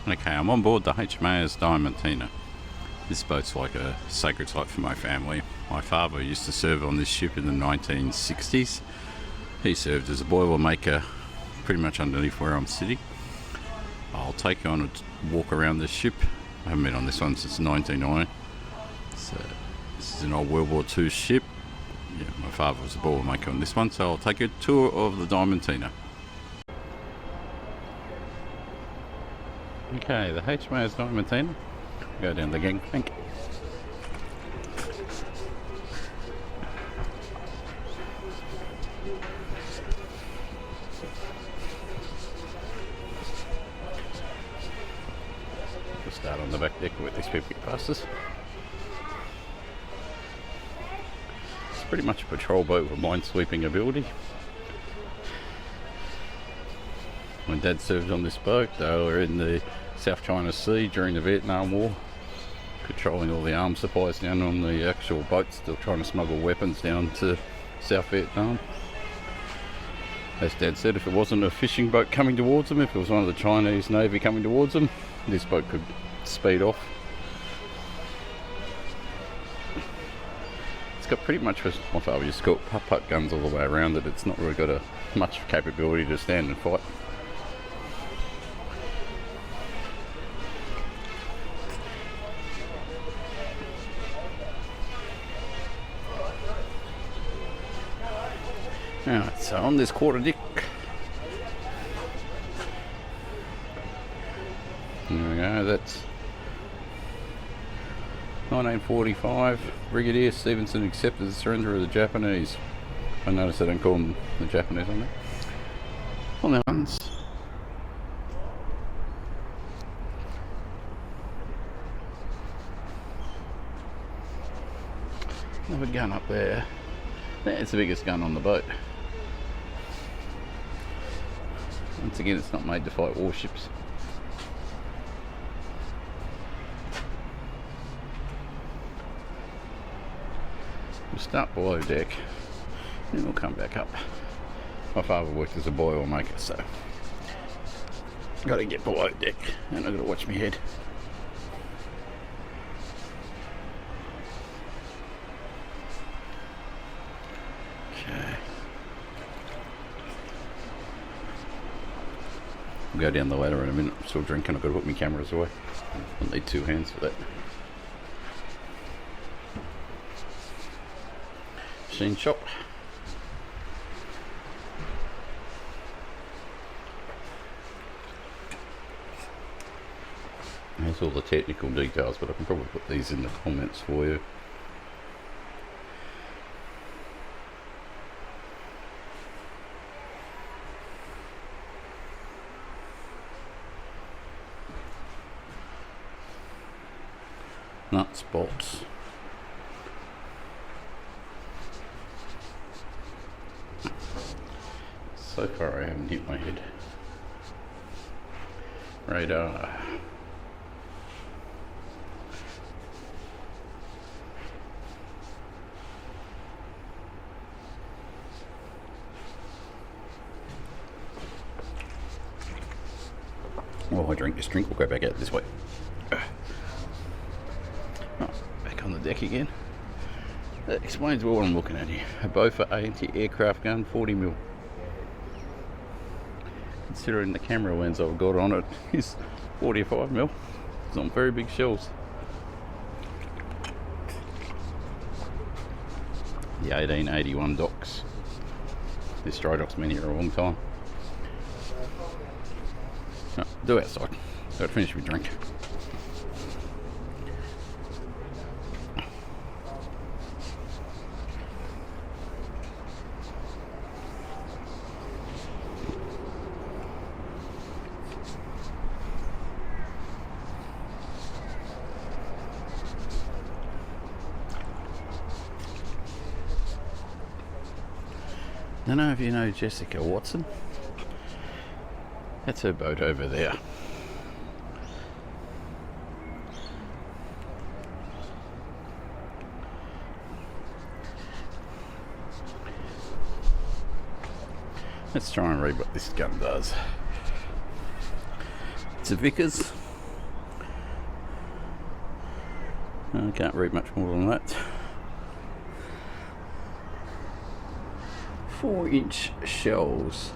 Okay, I'm on board the HMAS Diamantina. This boat's like a sacred site for my family. My father used to serve on this ship in the 1960s. He served as a boiler maker pretty much underneath where I'm sitting. I'll take you on a walk around this ship. I haven't been on this one since 1990. So this is an old World War II ship. Yeah, my father was a boiler maker on this one, so I'll take you a tour of the Diamantina. Okay, the HMAS Diamantina. Go down the gangplank. We'll start on the back deck with these people get past us. It's pretty much a patrol boat with minesweeping ability. My dad served on this boat. They were in the South China Sea during the Vietnam War, patrolling all the arms supplies down on the actual boat, still trying to smuggle weapons down to South Vietnam. As Dad said, if it wasn't a fishing boat coming towards them, if it was one of the Chinese Navy coming towards them, this boat could speed off. It's got pretty much, my father used to call it putt-putt guns all the way around it. It's not really got much capability to stand and fight. Alright, so on this quarter deck, there we go, that's 1945, Brigadier Stevenson accepted the surrender of the Japanese. I noticed they don't call them the Japanese on there. On their ones. Another gun up there. That's the biggest gun on the boat. Once again, it's not made to fight warships. We'll start below deck, then we'll come back up. My father worked as a boiler maker, so got to get below deck, and I've got to watch my head. Okay. We'll go down the ladder in a minute. I'm still drinking. I've got to put my cameras away. I'll need two hands for that. Machine shop. There's all the technical details, but I can probably put these in the comments for you. Nuts, bolts. So far I haven't hit my head. Radar. While I drink this drink, we'll go back out this way. On the deck again. That explains what I'm looking at here. A Beaufort anti-aircraft gun, 40mm. Considering the camera lens I've got on it is 45mm. It's on very big shells. The 1881 docks. This dry dock's been here a long time. No, do outside. Got to finish my drink. I don't know if you know Jessica Watson. That's her boat over there. Let's try and read what this gun does. It's a Vickers I can't read much more than that. 4-inch shells.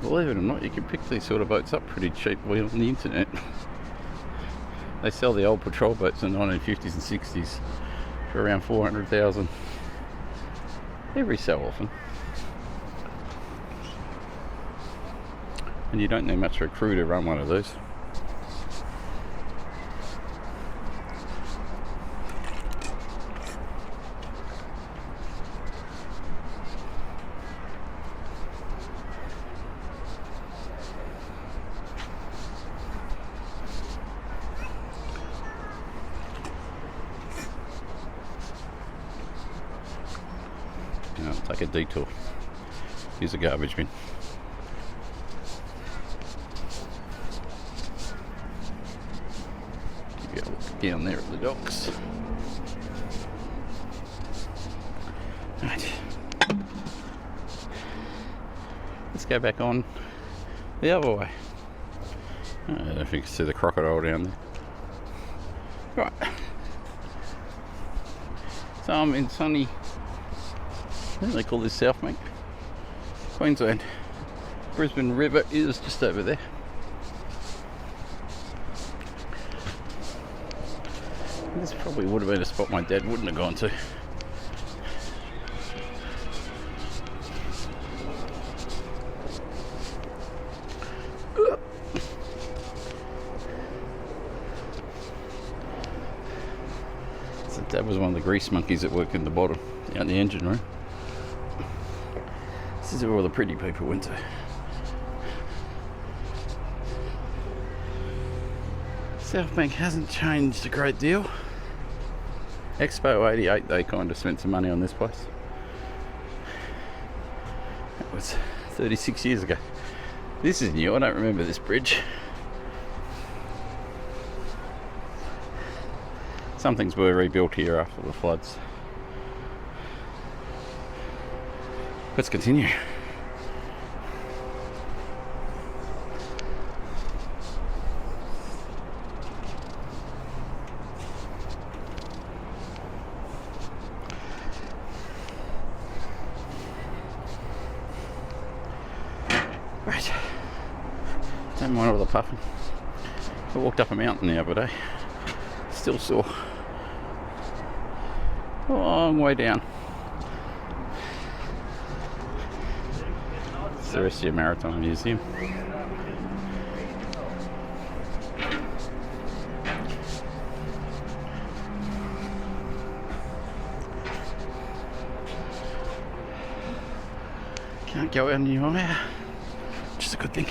Believe it or not, you can pick these sort of boats up pretty cheaply on the internet. They sell the old patrol boats in the 1950s and 60s for around 400,000 every so often. And you don't need much for a crew to run one of these. I'll take a detour. Here's a garbage bin. Give you a look down there at the docks. Right. Let's go back on the other way. I don't know if you can see the crocodile down there. Right. So I'm in sunny, I think they call this South Bank, Queensland. Brisbane River is just over there. This probably would have been a spot my dad wouldn't have gone to. So Dad was one of the grease monkeys that worked in the bottom, out in the engine room. This is where all the pretty people went to. South Bank hasn't changed a great deal. Expo 88, they kind of spent some money on this place. That was 36 years ago. This is new, I don't remember this bridge. Some things were rebuilt here after the floods. Let's continue. Right. Don't mind all the puffing. I walked up a mountain the other day. Still sore. A long way down. It's the Russia Maritime Museum. Can't go any higher, which is a good thing.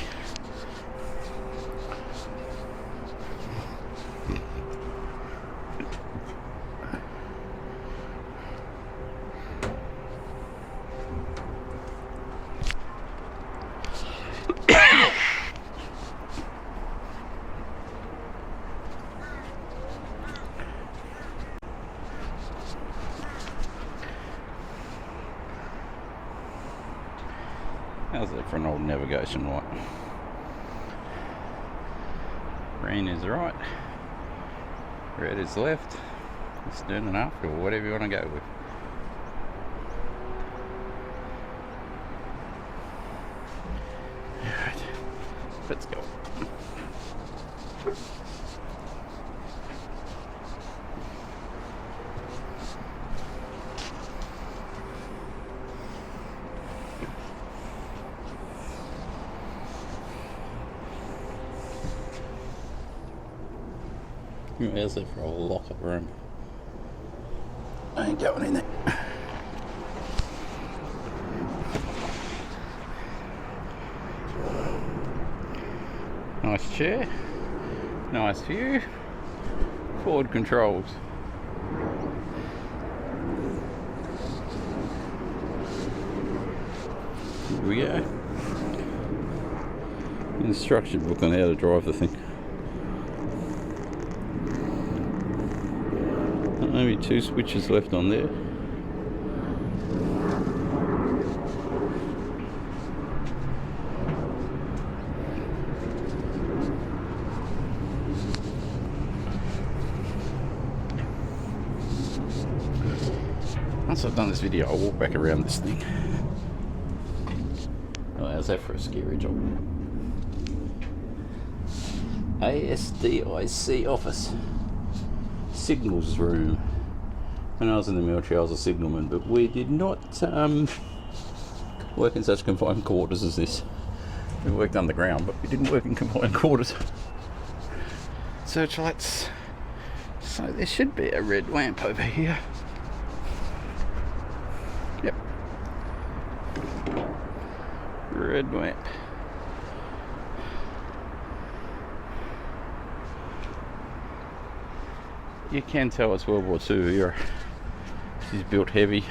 How's that for an old navigation light? Green is right, red is left, stern and aft, or whatever you want to go with. Alright, let's go. There's it for a locker room. I ain't going in there. Nice chair, nice view, forward controls. Here we go. Instruction book on how to drive the thing. Only 2 switches left on there. Once I've done this video, I'll walk back around this thing. Oh, how's that for a scary job? ASDIC office. Signals room. When I was in the military, I was a signalman, but we did not work in such confined quarters as this. We worked underground, but we didn't work in confined quarters. Searchlights. So there should be a red lamp over here. Yep. Red lamp. You can tell it's World War II era. She's built heavy.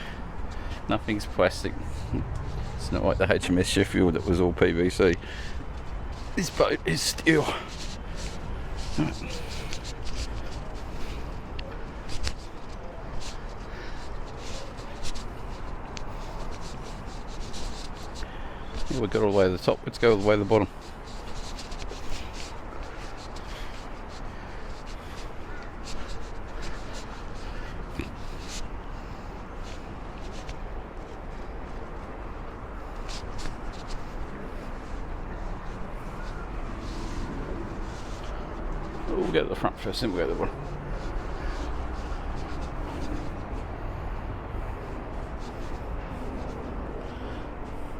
Nothing's plastic. It's not like the HMAS Sheffield that was all PVC. This boat is steel. Right. Yeah, we got all the way to the top. Let's go all the way to the bottom. We'll go to the front first, then we'll go to the bottom.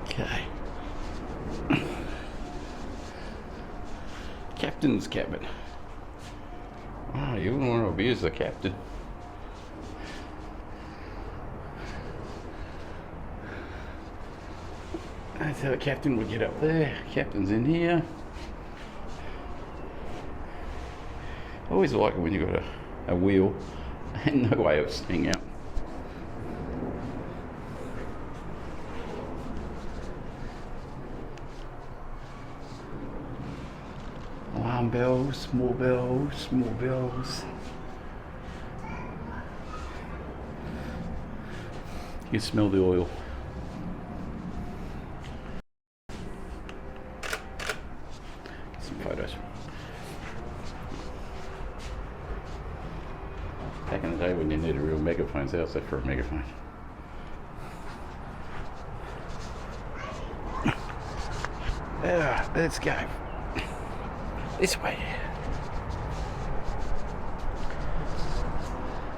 Okay. Captain's cabin. Oh, you wouldn't want to abuse the captain. That's how the captain would get up there. Captain's in here. I always like it when you've got a wheel and no way of staying out. Alarm bells, small bells, small bells. You can smell the oil. Some photos. Back in the day when you need a real megaphone's how's that for a megaphone? Let's go. This way.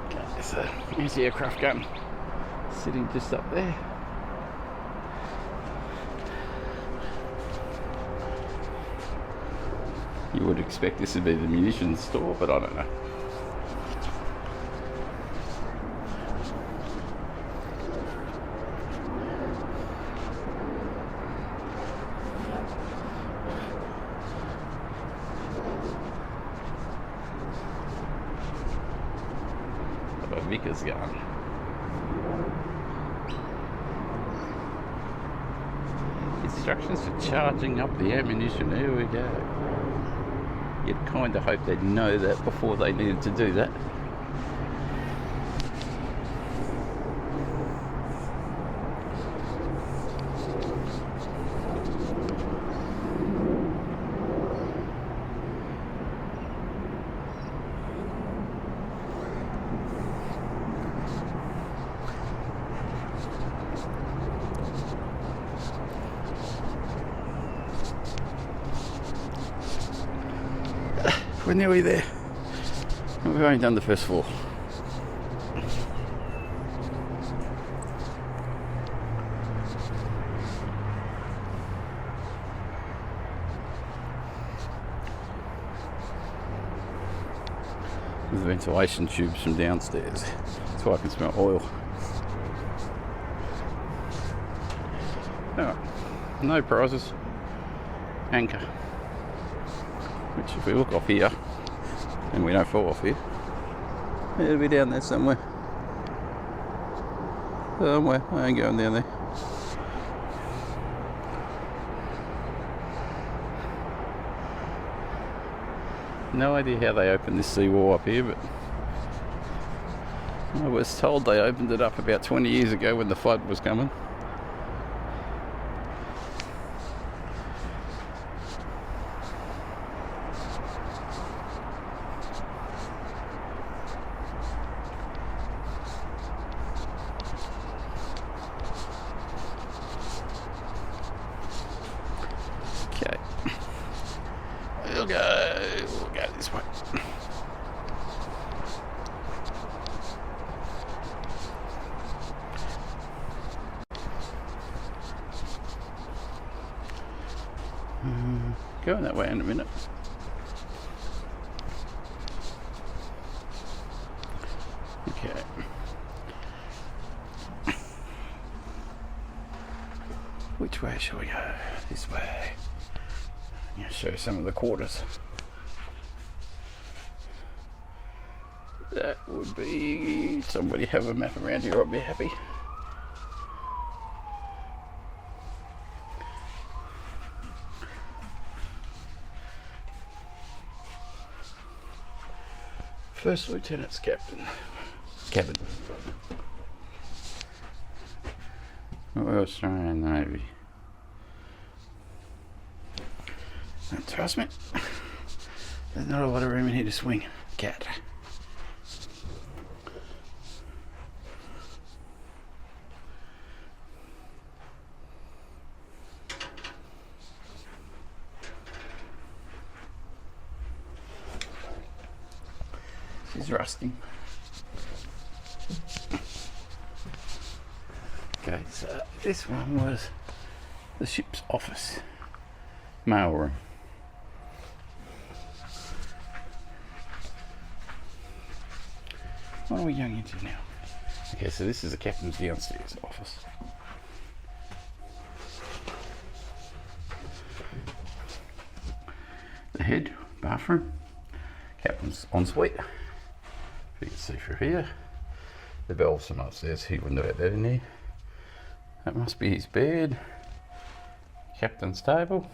Okay, there's an anti-aircraft gun sitting just up there. You would expect this to be the munitions store, but I don't know. Vickers gun. Instructions for charging up the ammunition. Here we go. You'd kind of hope they'd know that before they needed to do that. We're nearly there. We've only done the first floor. With the ventilation tubes from downstairs. That's why I can smell oil. Alright, no prizes. Anchor. Which if we look off here, and we don't fall off here, it'll be down there somewhere. Somewhere, I ain't going down there. No idea how they opened this seawall up here, but I was told they opened it up about 20 years ago when the flood was coming. Going that way in a minute. Okay. Which way shall we go? This way. I'm going to show some of the quarters. That would be... somebody have a map around here, I'd be happy. First Lieutenant's Cabin. Royal Australian Navy. Don't trust me. There's not a lot of room in here to swing. Cat. She's rusting. Okay, so this one was the ship's office. Mail room. What are we going into now? Okay, so this is the captain's downstairs office. The head, bathroom, captain's ensuite. You can see through here. The valves from upstairs, he wouldn't have that in there. That must be his bed. Captain's table.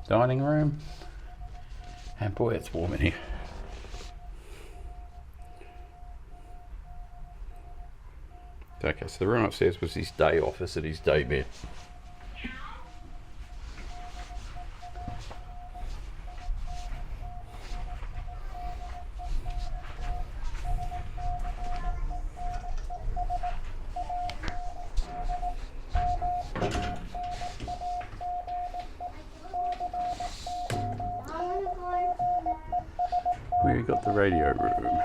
Dining room. And boy, it's warm in here. Okay, so the room upstairs was his day office and his day bed. We got the radio room.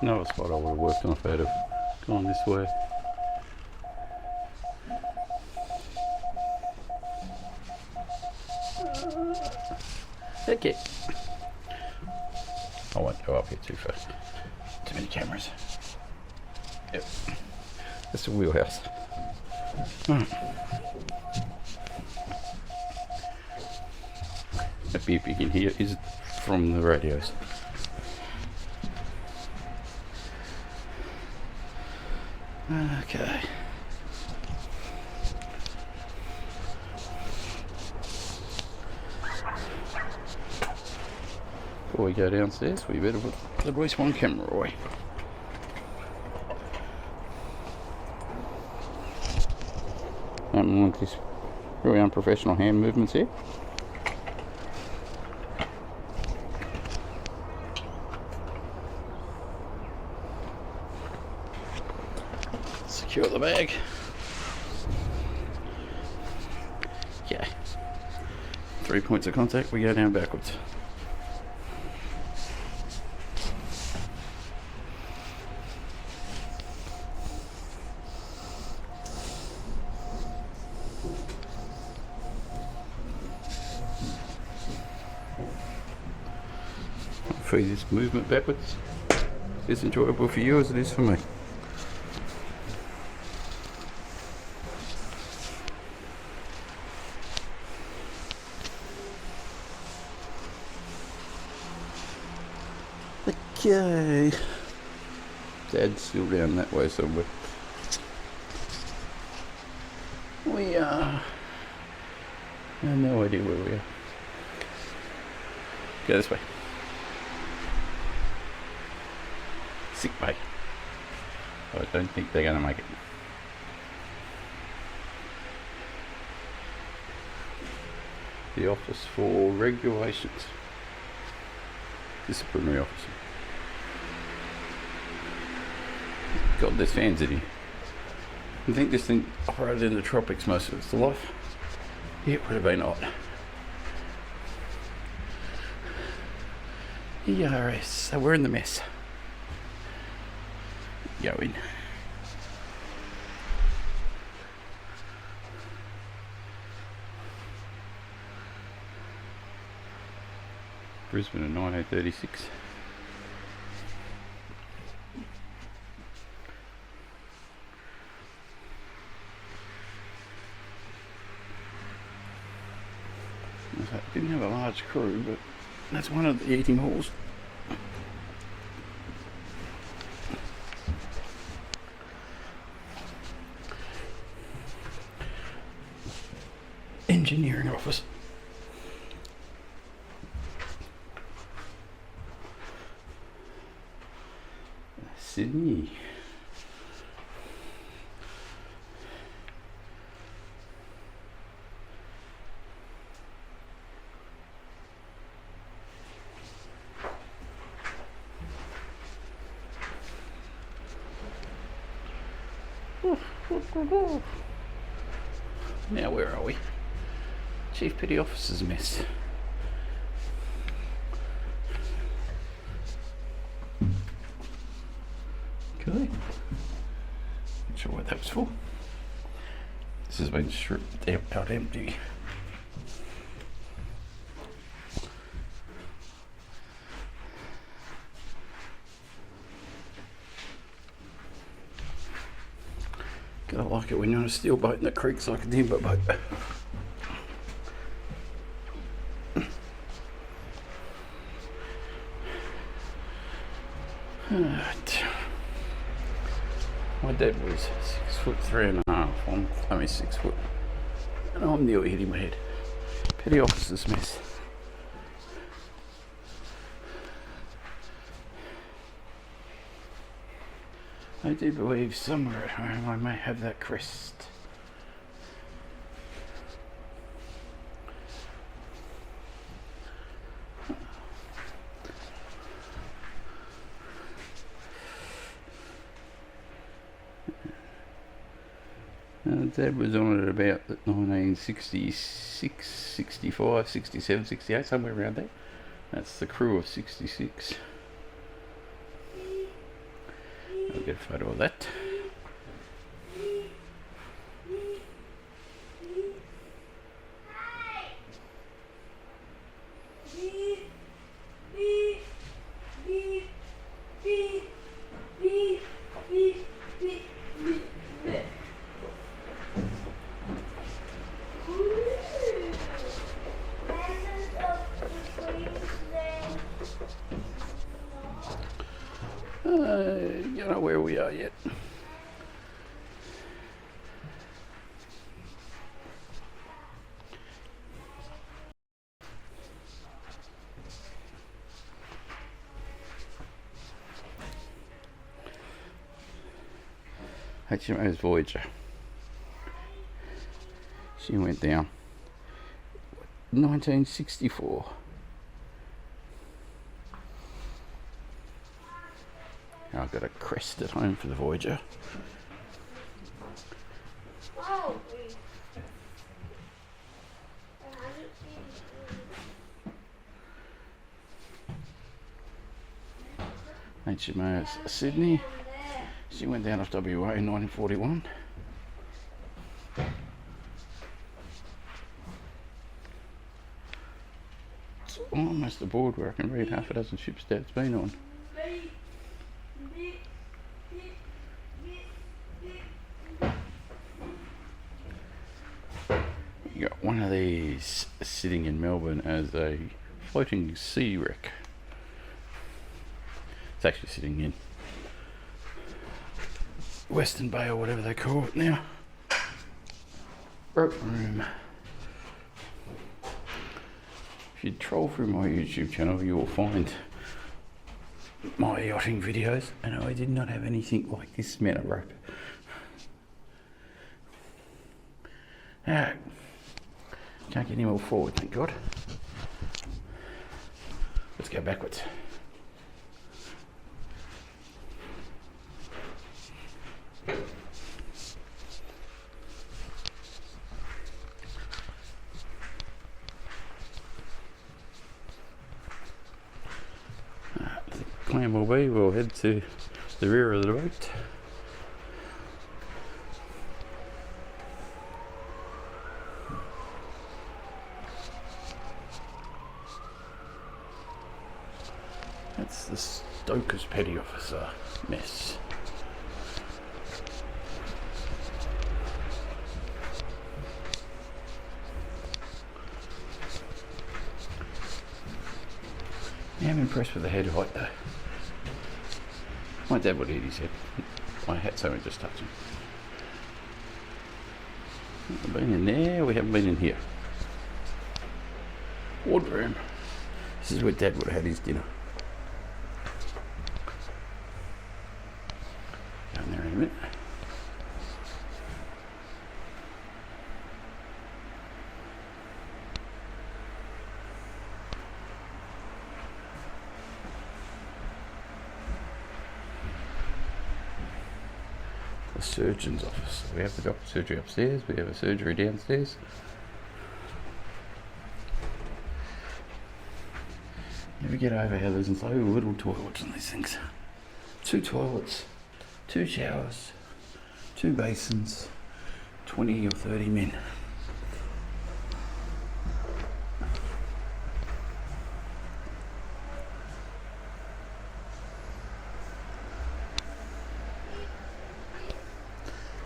Another spot I would have worked on if I'd have gone this way. Okay. I won't go up here too fast. Too many cameras. Yep. That's the wheelhouse. That beep you can hear is from the radios. Okay. Before we go downstairs, we better put the Voice 1 camera away. I don't want these really unprofessional hand movements here. Secure the bag. Okay. 3 points of contact, we go down backwards. Hopefully this movement backwards is enjoyable for you as it is for me. Okay. Dad's still down that way somewhere. We are... I have no idea where we are. Go this way. Sick bay. I don't think they're going to make it. The office for regulations. Disciplinary officer. God, there's fans in here. I think this thing operated in the tropics most of its life. Yeah, it would have been hot. ERS, so we're in the mess. Go in. Brisbane in 1936. Didn't have a large crew, but that's one of the eating halls. Engineering office. Sydney. Now where are we? Chief Petty Officer's Mess. Okay. Not sure what that was for. This has been stripped out empty. Gotta like it when you're on a steel boat and it creaks like a timber boat. My dad was 6'3.5". I'm only 6 foot, and I'm nearly hitting my head. Petty Officer's Mess. I do believe somewhere at home I may have that crest. Dad was on it about 1966, 65, 67, 68, somewhere around there. That's the crew of 66. I'll get a photo of that. You know where we are yet. HMAS Voyager. She went down 1964. I've got a crest at home for the Voyager. HMAS Sydney. She went down off WA in 1941. It's almost a board where I can read half a dozen ships Dad's been on. You got one of these sitting in Melbourne as a floating sea wreck. It's actually sitting in Western Bay or whatever they call it now. Rope room. If you troll through my YouTube channel, you will find my yachting videos, and I did not have anything like this amount of rope. Can't get any more forward, thank God. Let's go backwards. The plan will be we'll head to the rear of the boat. That's the stoker's petty officer mess. Yeah, I'm impressed with the head height though. My dad would eat his head. My hat's only just touching. We've been in there, we haven't been in here. Wardroom. This is where Dad would have had his dinner. Go in there in a minute. The surgeon's office. We have the doctor's surgery upstairs, we have a surgery downstairs. Never get over how there's so little toilets in these things. 2 toilets, 2 showers, 2 basins, 20 or 30 men.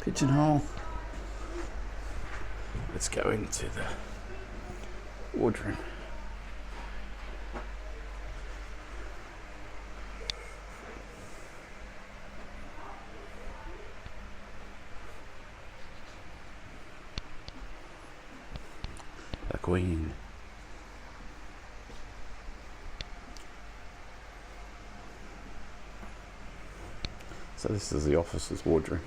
Pigeonhole. Let's go into the wardroom. The Queen. So this is the officer's wardroom.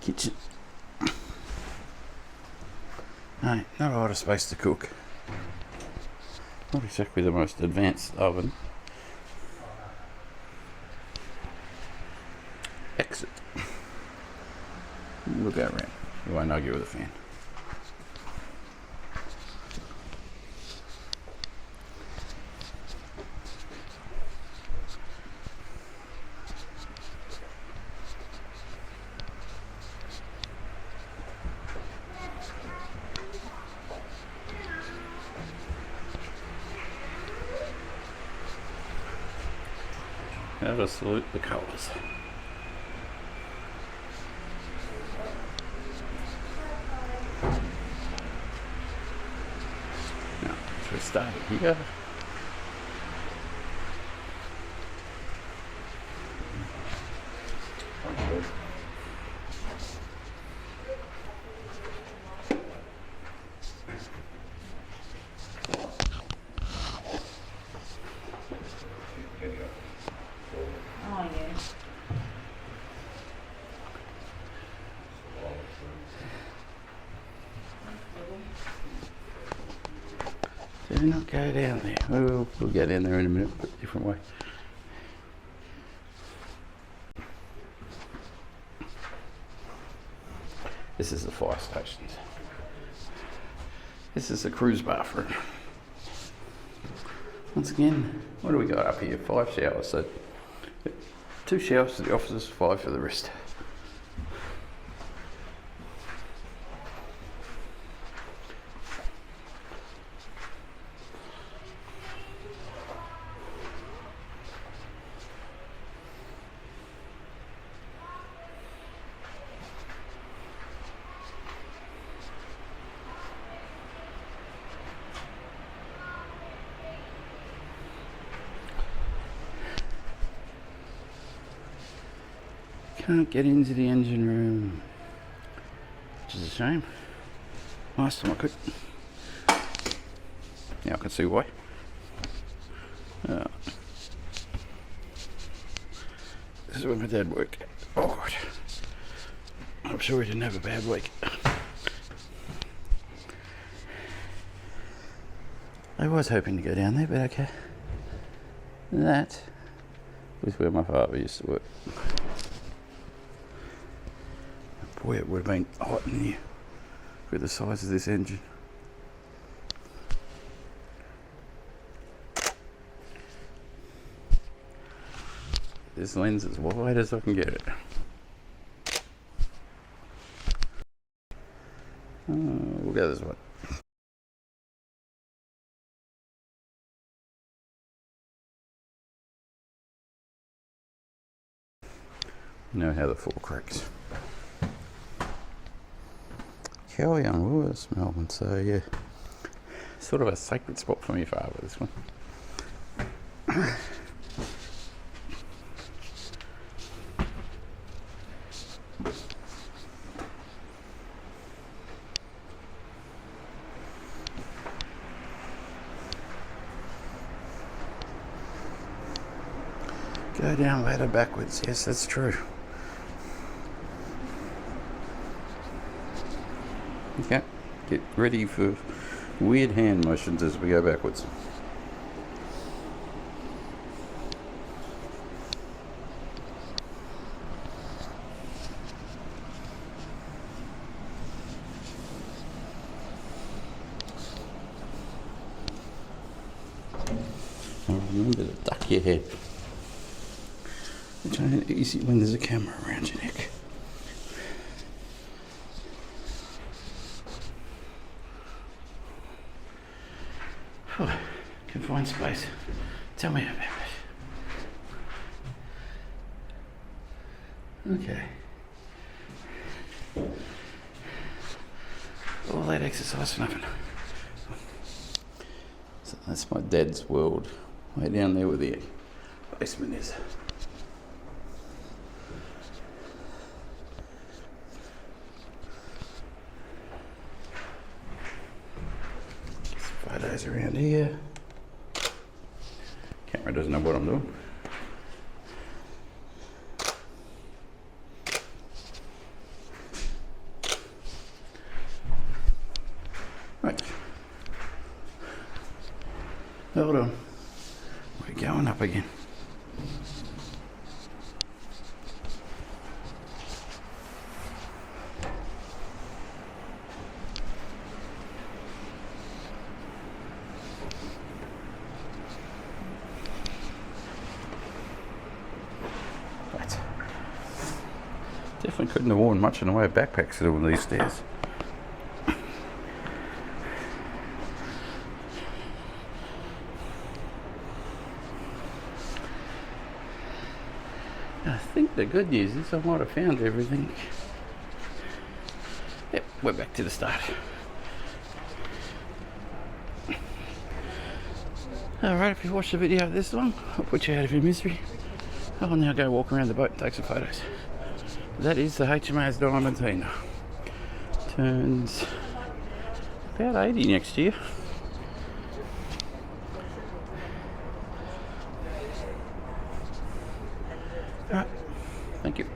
Kitchen. No, not a lot of space to cook. Not exactly the most advanced oven. Exit. We'll go around. We won't argue with the fan. How to salute the colours. Now, should we start here? Do not go down there. We'll go down there in a minute, but a different way. This is the fire stations. This is the cruise bathroom. Once again, what do we got up here? 5 showers. So 2 showers for the officers, 5 for the rest. Can't get into the engine room, which is a shame. Last time I could. Now I can see why. This is where my dad worked. Oh God. I'm sure he didn't have a bad week. I was hoping to go down there, but okay. That was where my father used to work. Boy, it would have been hot in here with the size of this engine. This lens is wide as I can get it. We'll go this way. You know how the fork cracks. Kelly on Lewis, Melbourne. So yeah, sort of a sacred spot for me, father. This one. Go down ladder backwards. Yes, that's true. Okay, get ready for weird hand motions as we go backwards. And remember to duck your head, which ain't easy when there's a camera around your neck. Oh, confined space. Tell me about it. Okay. All that exercise for nothing. So that's my dad's world. Way down there where the basement is. Photos around here. Camera doesn't know what I'm doing. Right. Hold on. We're going up again. Definitely couldn't have worn much in the way of backpacks to do on these stairs. I think the good news is I might have found everything. Yep, we're back to the start. Alright, if you watched the video this long, I'll put you out of your misery. I'll now go walk around the boat and take some photos. That is the HMAS Diamantina. Turns about 80 next year. Alright, thank you.